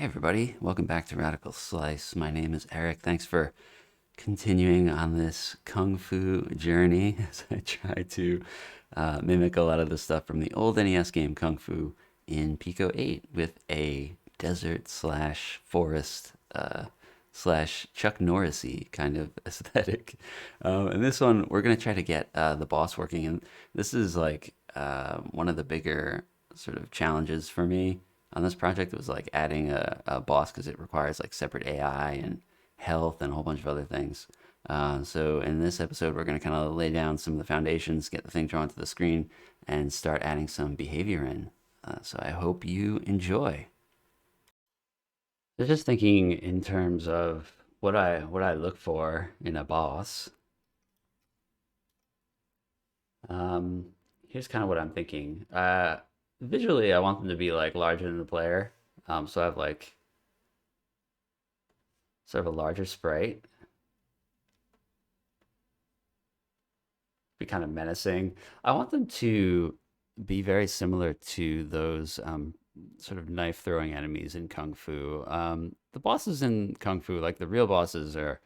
Hey everybody, welcome back to Radical Slice. My name is Eric. Thanks for continuing on this Kung Fu journey as I try to mimic a lot of the stuff from the old NES game Kung Fu in Pico-8 with a desert slash forest slash Chuck Norrisy kind of aesthetic. And this one, we're going to try to get the boss working. And this is like one of the bigger sort of challenges for me on this project. It was like adding a boss because it requires like separate AI and health and a whole bunch of other things. So in this episode, we're going to kind of lay down some of the foundations, get the thing drawn to the screen, and start adding some behavior in. So I hope you enjoy. So just thinking in terms of what I look for in a boss. Um, Here's kind of what I'm thinking. Visually, I want them to be like larger than the player. So I have like sort of a larger sprite, be kind of menacing. I want them to be very similar to those sort of knife throwing enemies in Kung Fu. The bosses in Kung Fu, like the real bosses, are,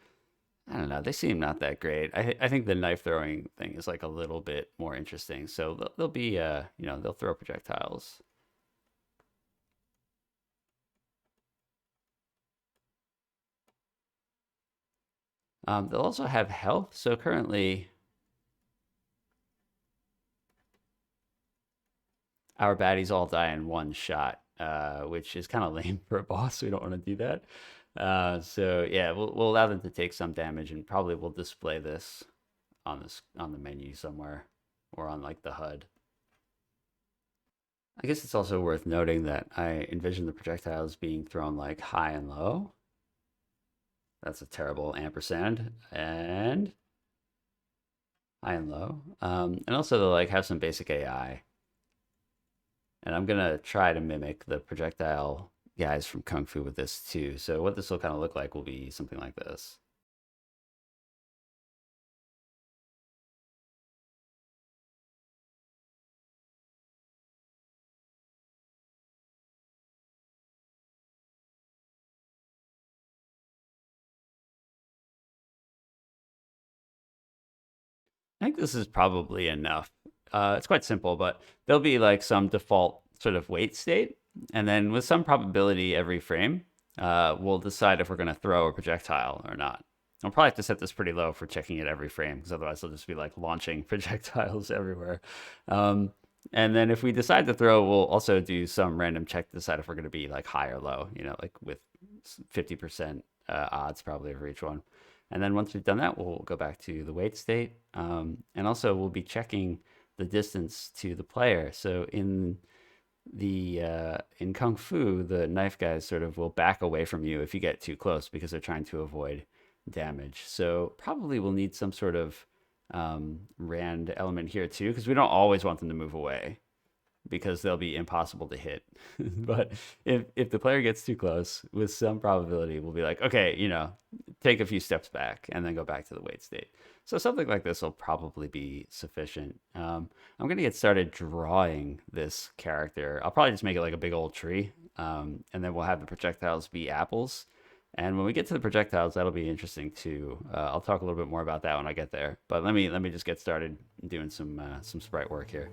I don't know, they seem not that great. I think the knife throwing thing is like a little bit more interesting. So they'll be, they'll throw projectiles. They'll also have health. So currently, our baddies all die in one shot, which is kind of lame for a boss. We don't want to do that. So yeah, we'll allow them to take some damage, and probably we'll display this on the menu somewhere or on like the HUD. I guess it's also worth noting that I envision the projectiles being thrown like high and low. That's a terrible ampersand. And high and low. And also to like have some basic AI. And I'm gonna try to mimic the projectile guys from Kung Fu with this too. So what this will kind of look like will be something like this. I think this is probably enough. It's quite simple, but there'll be like some default sort of wait state, and then with some probability every frame, we'll decide if we're going to throw a projectile or not. I'll probably have to set this pretty low for checking it every frame, because otherwise it'll just be like launching projectiles everywhere. Um, and then if we decide to throw, we'll also do some random check to decide if we're going to be like high or low, like with 50% odds probably for each one. And then once we've done that, we'll go back to the wait state. And also we'll be checking the distance to the player. So in Kung Fu, the knife guys sort of will back away from you if you get too close because they're trying to avoid damage. So probably we'll need some sort of rand element here too, because we don't always want them to move away because they'll be impossible to hit. But if the player gets too close, with some probability, we'll be like, okay, take a few steps back and then go back to the wait state. So something like this will probably be sufficient. I'm going to get started drawing this character. I'll probably just make it like a big old tree, and then we'll have the projectiles be apples. And when we get to the projectiles, that'll be interesting too. I'll talk a little bit more about that when I get there. But let me just get started doing some sprite work here.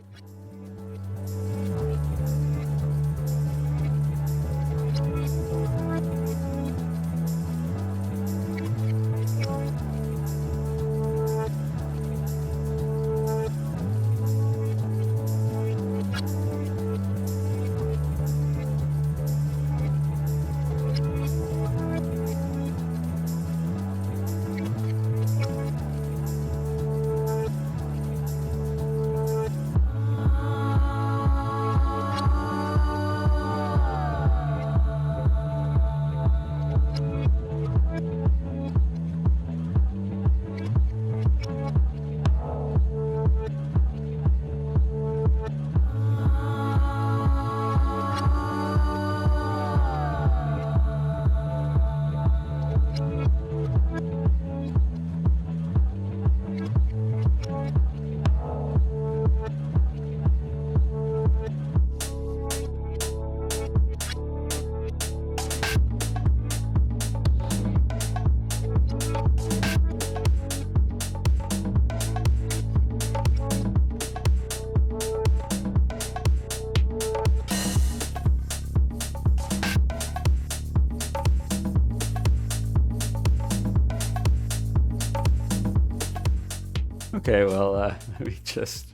Okay, well, let me just.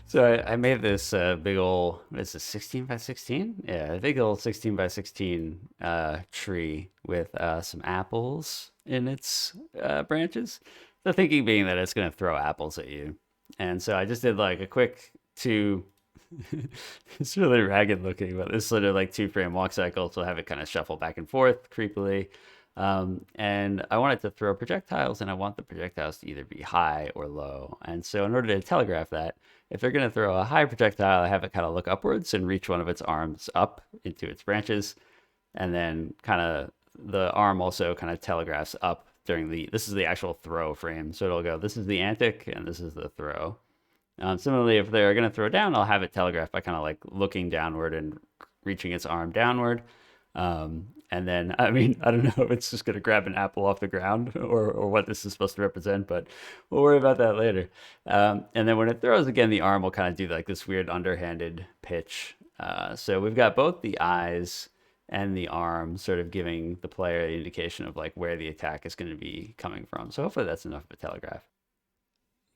So I made this big old, what is this, 16 by 16? Yeah, a big old 16 by 16 tree with some apples in its branches. The thinking being that it's going to throw apples at you. And so I just did like a quick two. It's really ragged looking, but this sort of like two frame walk cycle. So have it kind of shuffle back and forth creepily. And I want it to throw projectiles, and I want the projectiles to either be high or low. And so, in order to telegraph that, if they're going to throw a high projectile, I have it kind of look upwards and reach one of its arms up into its branches. And then, kind of, the arm also kind of telegraphs up during this is the actual throw frame. So it'll go, this is the antic, and this is the throw. Similarly, if they're going to throw down, I'll have it telegraph by kind of like looking downward and reaching its arm downward. And then, I mean, I don't know if it's just going to grab an apple off the ground or what this is supposed to represent, but we'll worry about that later. And then when it throws again, the arm will kind of do like this weird underhanded pitch. So we've got both the eyes and the arm sort of giving the player the indication of like where the attack is going to be coming from. So hopefully that's enough of a telegraph.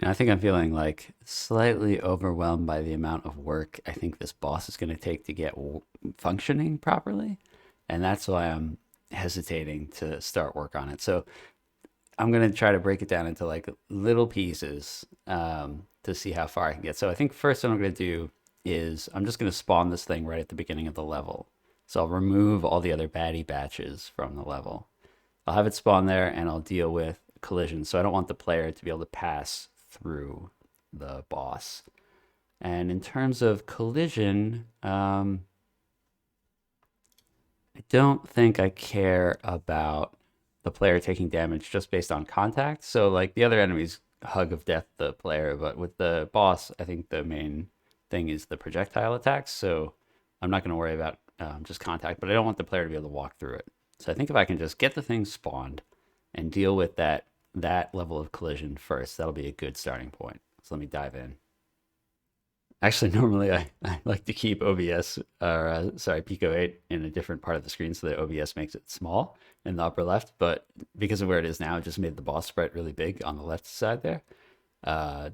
And I think I'm feeling like slightly overwhelmed by the amount of work I think this boss is going to take to get functioning properly. And that's why I'm hesitating to start work on it. So I'm going to try to break it down into like little pieces to see how far I can get. So I think first what I'm going to do is I'm just going to spawn this thing right at the beginning of the level. So I'll remove all the other baddie batches from the level. I'll have it spawn there, and I'll deal with collisions. So I don't want the player to be able to pass through the boss. And in terms of collision, I don't think I care about the player taking damage just based on contact. So like the other enemies hug of death the player, but with the boss, I think the main thing is the projectile attacks. So I'm not going to worry about just contact, but I don't want the player to be able to walk through it. So I think if I can just get the thing spawned and deal with that level of collision first, that'll be a good starting point. So let me dive in. Actually, normally I like to keep OBS, Pico-8 in a different part of the screen so that OBS makes it small in the upper left. But because of where it is now, it just made the boss sprite really big on the left side there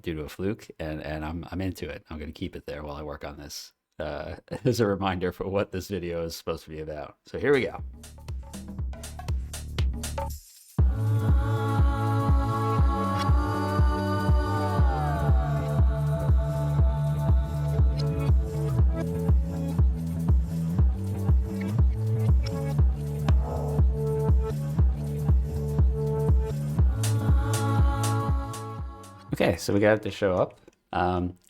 due to a fluke. And I'm into it. I'm going to keep it there while I work on this as a reminder for what this video is supposed to be about. So here we go. Okay, so we got it to show up.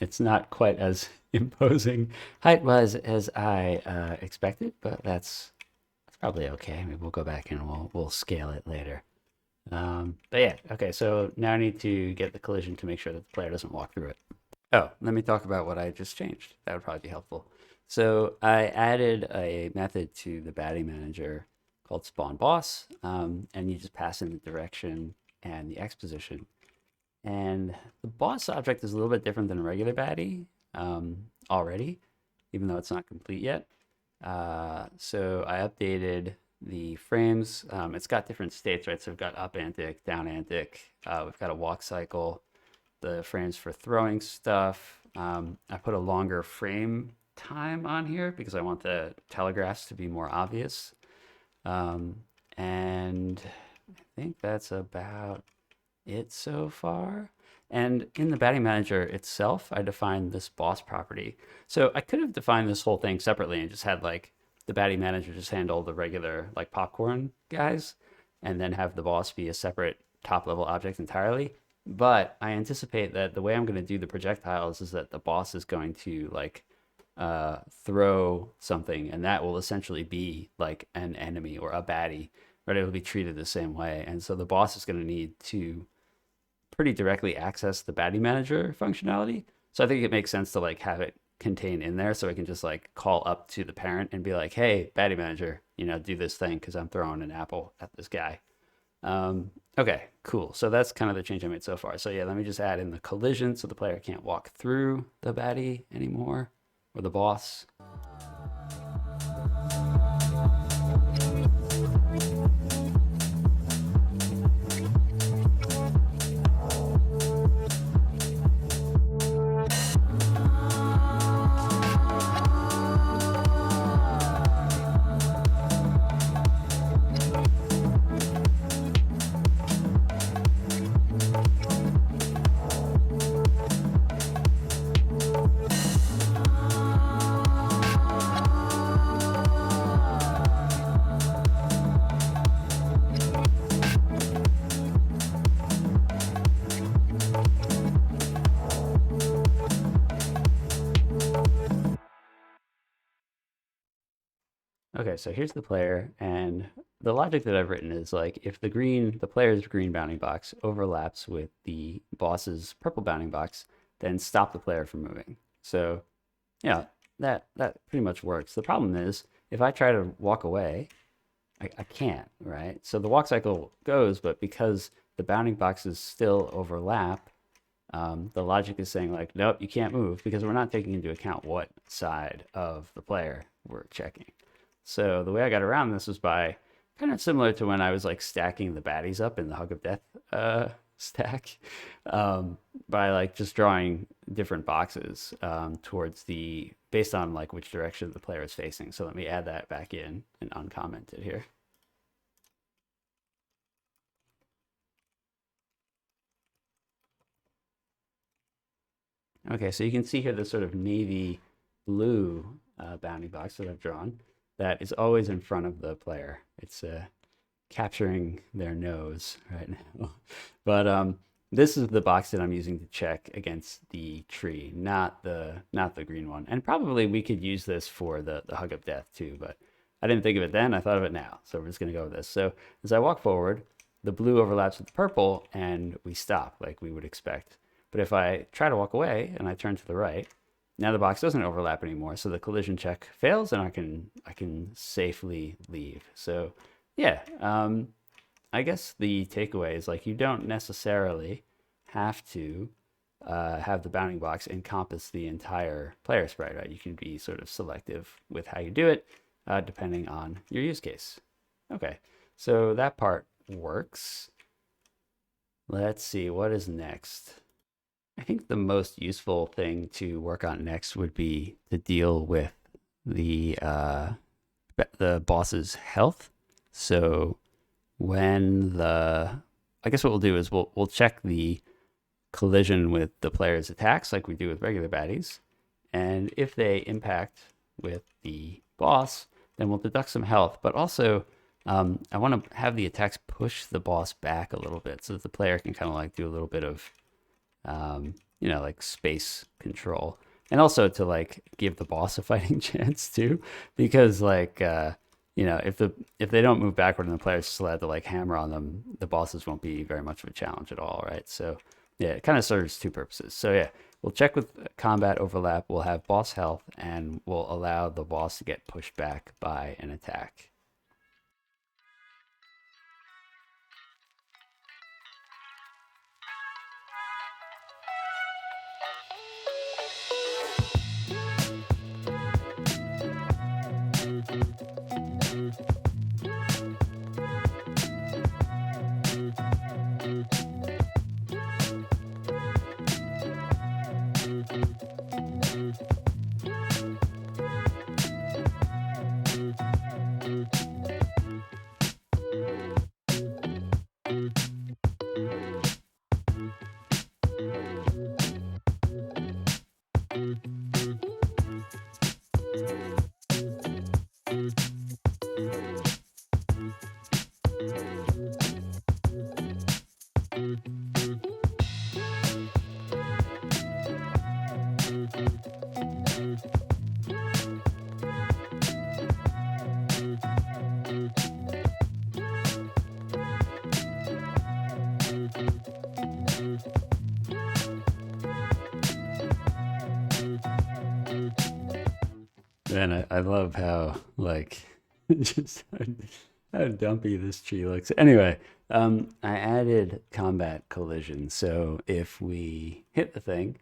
It's not quite as imposing height-wise as I expected, but that's probably okay. Maybe we'll go back and we'll scale it later. But yeah, okay, so now I need to get the collision to make sure that the player doesn't walk through it. Oh, let me talk about what I just changed. That would probably be helpful. So I added a method to the baddie manager called spawn boss, and you just pass in the direction and the X position. And the boss object is a little bit different than a regular baddie already, even though it's not complete yet. So I updated the frames. It's got different states, right? So we've got up antic, down antic. We've got a walk cycle, the frames for throwing stuff. I put a longer frame time on here because I want the telegraphs to be more obvious. And I think that's about it so far. And in the baddie manager itself, I defined this boss property. So I could have defined this whole thing separately and just had like the baddie manager just handle the regular like popcorn guys and then have the boss be a separate top level object entirely. But I anticipate that the way I'm going to do the projectiles is that the boss is going to like throw something, and that will essentially be like an enemy or a baddie, right? It'll be treated the same way. And so the boss is going to need to pretty directly access the baddie manager functionality. So I think it makes sense to like have it contained in there so I can just like call up to the parent and be like, hey, baddie manager, do this thing because I'm throwing an apple at this guy. Okay, cool. So that's kind of the change I made so far. So yeah, let me just add in the collision so the player can't walk through the baddie anymore or the boss. Okay, so here's the player, and the logic that I've written is like if the player's green bounding box overlaps with the boss's purple bounding box, then stop the player from moving. So yeah, that pretty much works. The problem is if I try to walk away, I can't, right? So the walk cycle goes, but because the bounding boxes still overlap, the logic is saying like, nope, you can't move because we're not taking into account what side of the player we're checking. So the way I got around this was by kind of similar to when I was like stacking the baddies up in the Hug of Death stack, by like just drawing different boxes towards the based on like which direction the player is facing. So let me add that back in and uncomment it here. Okay, so you can see here the sort of navy blue bounding box that I've drawn that is always in front of the player. It's capturing their nose right now. But this is the box that I'm using to check against the tree, not the green one. And probably we could use this for the Hug of Death too, but I didn't think of it then. I thought of it now. So we're just going to go with this. So as I walk forward, the blue overlaps with the purple and we stop like we would expect. But if I try to walk away and I turn to the right, now the box doesn't overlap anymore, so the collision check fails, and I can safely leave. So yeah, I guess the takeaway is like you don't necessarily have to have the bounding box encompass the entire player sprite, right? You can be sort of selective with how you do it, depending on your use case. Okay, so that part works. Let's see what is next. I think the most useful thing to work on next would be to deal with the boss's health. So when I guess what we'll do is we'll check the collision with the player's attacks like we do with regular baddies, and if they impact with the boss, then we'll deduct some health. But also, I want to have the attacks push the boss back a little bit so that the player can kind of like do a little bit of like space control, and also to like give the boss a fighting chance too, because like if they don't move backward and the players still have to like hammer on them, the bosses won't be very much of a challenge at all, right? So yeah, it kind of serves two purposes. So yeah, we'll check with combat overlap, we'll have boss health, and we'll allow the boss to get pushed back by an attack. And I love how like just how dumpy this tree looks. Anyway, I added combat collision. So if we hit the thing,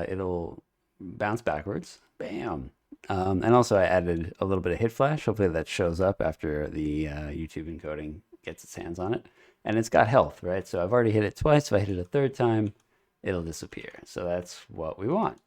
it'll bounce backwards. Bam. And also I added a little bit of hit flash. Hopefully that shows up after the YouTube encoding gets its hands on it. And it's got health, right? So I've already hit it twice. If I hit it a third time, it'll disappear. So that's what we want.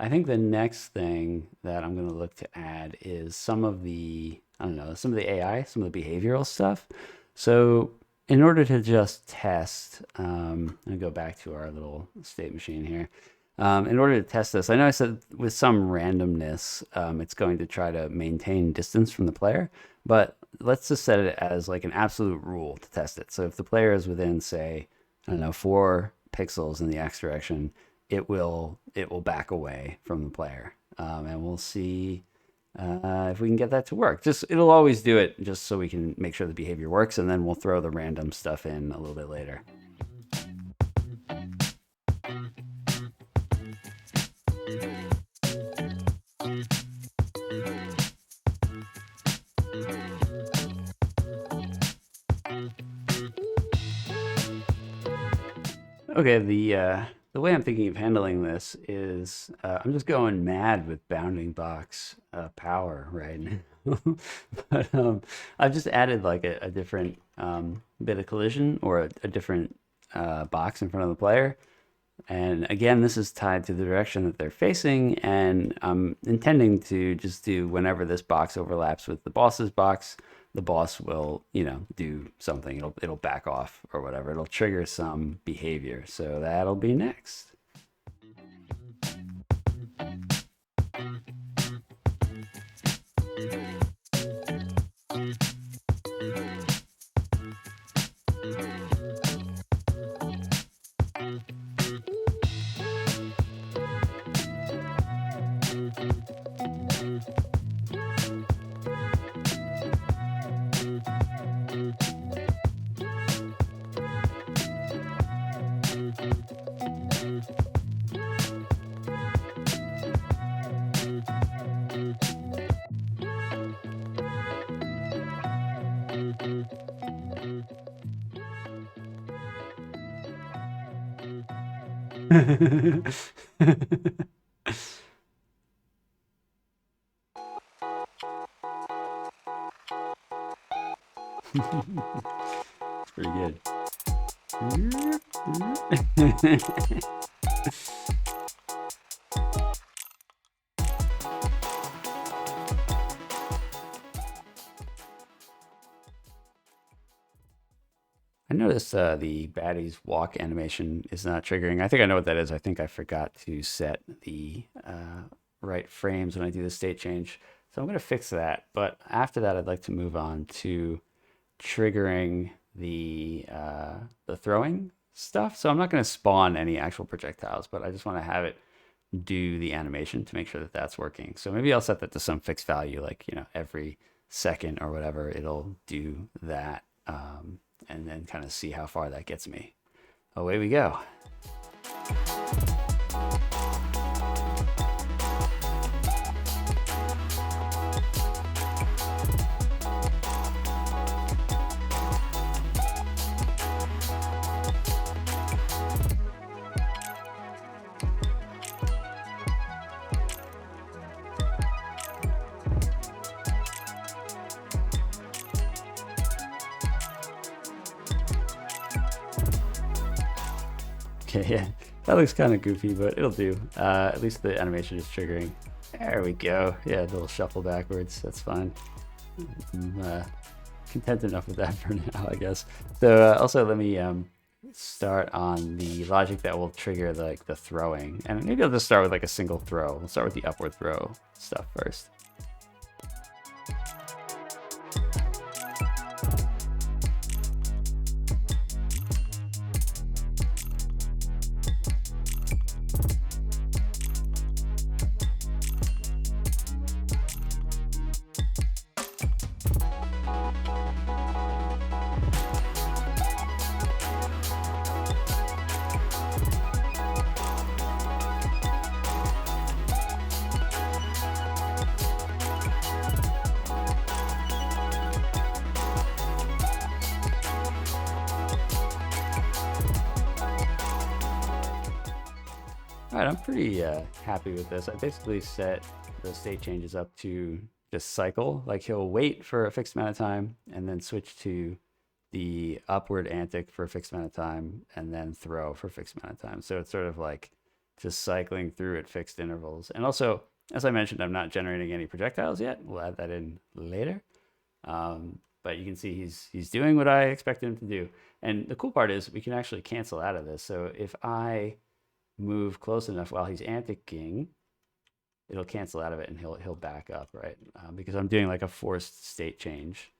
I think the next thing that I'm going to look to add is some of the, I don't know, some of the AI, some of the behavioral stuff. So in order to just test, I'm going to go back to our little state machine here. In order to test this, I know I said with some randomness, it's going to try to maintain distance from the player, but let's just set it as like an absolute rule to test it. So if the player is within, say, I don't know, 4 pixels in the X direction, it will back away from the player, and we'll see if we can get that to work. Just it'll always do it just so we can make sure the behavior works, and then we'll throw the random stuff in a little bit later. Okay, the way I'm thinking of handling this is I'm just going mad with bounding box power right now. But I've just added like a different bit of collision or a different box in front of the player. And again, this is tied to the direction that they're facing, and I'm intending to just do whenever this box overlaps with the boss's box, the boss will, do something. It'll back off or whatever. It'll trigger some behavior. So that'll be next. It's pretty good. I noticed the baddie's walk animation is not triggering. I think I know what that is. I think I forgot to set the right frames when I do the state change. So I'm going to fix that. But after that, I'd like to move on to triggering the throwing stuff. So I'm not going to spawn any actual projectiles, but I just want to have it do the animation to make sure that that's working. So maybe I'll set that to some fixed value, like, every second or whatever, it'll do that. And then kind of see how far that gets me. Away we go. Okay, yeah, that looks kind of goofy, but it'll do. At least the animation is triggering. There we go. Yeah, a little shuffle backwards. That's fine. I'm content enough with that for now, I guess. So also let me start on the logic that will trigger the throwing. And maybe I'll just start with like a single throw. We'll start with the upward throw stuff first. All right, I'm pretty happy with this. I basically set the state changes up to just cycle. Like he'll wait for a fixed amount of time and then switch to the upward antic for a fixed amount of time and then throw for a fixed amount of time. So it's sort of like just cycling through at fixed intervals. And also, as I mentioned, I'm not generating any projectiles yet. We'll add that in later. But you can see he's doing what I expected him to do. And the cool part is we can actually cancel out of this. So if I move close enough while he's anticing, it'll cancel out of it and he'll back up, right? Because I'm doing like a forced state change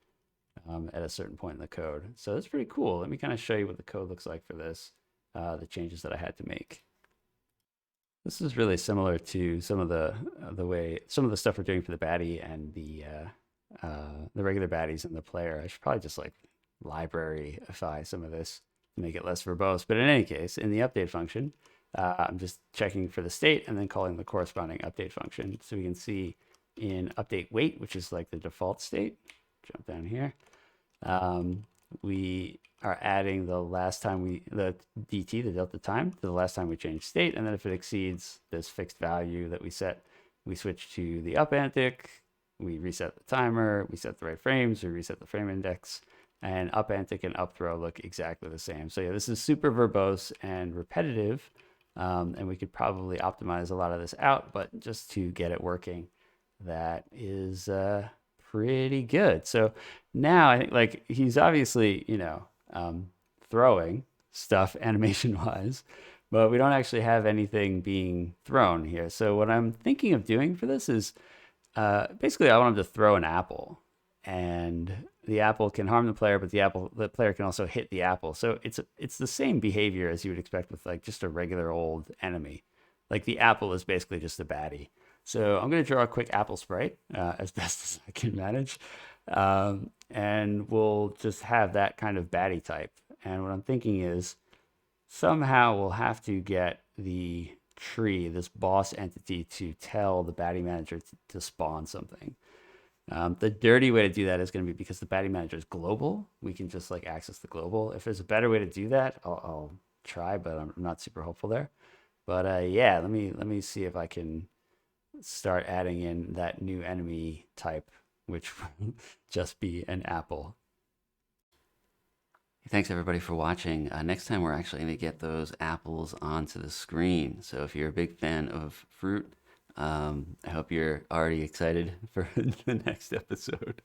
at a certain point in the code. So that's pretty cool. Let me kind of show you what the code looks like for this, the changes that I had to make. This is really similar to some of the way some of the stuff we're doing for the baddie and the regular baddies and the player. I should probably just like libraryify some of this to make it less verbose. But in any case, in the update function, I'm just checking for the state and then calling the corresponding update function. So we can see in update weight, which is like the default state. Jump down here. We are adding the DT, the delta time, to the last time we changed state. And then if it exceeds this fixed value that we set, we switch to the up antic, we reset the timer, we set the right frames, we reset the frame index, and up antic and up throw look exactly the same. So yeah, this is super verbose and repetitive. And we could probably optimize a lot of this out, but just to get it working, that is pretty good. So now I think like he's obviously, throwing stuff animation wise, but we don't actually have anything being thrown here. So what I'm thinking of doing for this is basically I want him to throw an apple, and the apple can harm the player, but the player can also hit the apple. So it's the same behavior as you would expect with like just a regular old enemy. Like the apple is basically just a baddie. So I'm going to draw a quick apple sprite as best as I can manage. And we'll just have that kind of baddie type. And what I'm thinking is somehow we'll have to get the tree, this boss entity, to tell the baddie manager to spawn something. The dirty way to do that is going to be because the baddie manager is global. We can just like access the global. If there's a better way to do that, I'll try, but I'm not super hopeful there. But yeah, let me see if I can start adding in that new enemy type, which will just be an apple. Thanks everybody for watching. Next time we're actually going to get those apples onto the screen. So if you're a big fan of fruit, I hope you're already excited for the next episode.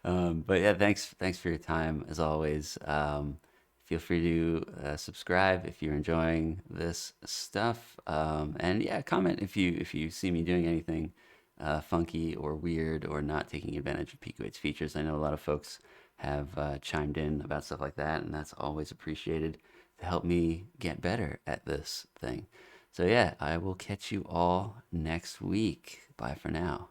But yeah, thanks for your time as always. Feel free to subscribe if you're enjoying this stuff, and yeah, comment if you see me doing anything funky or weird or not taking advantage of Pico-8's features. I know a lot of folks have chimed in about stuff like that, and that's always appreciated to help me get better at this thing. So yeah, I will catch you all next week. Bye for now.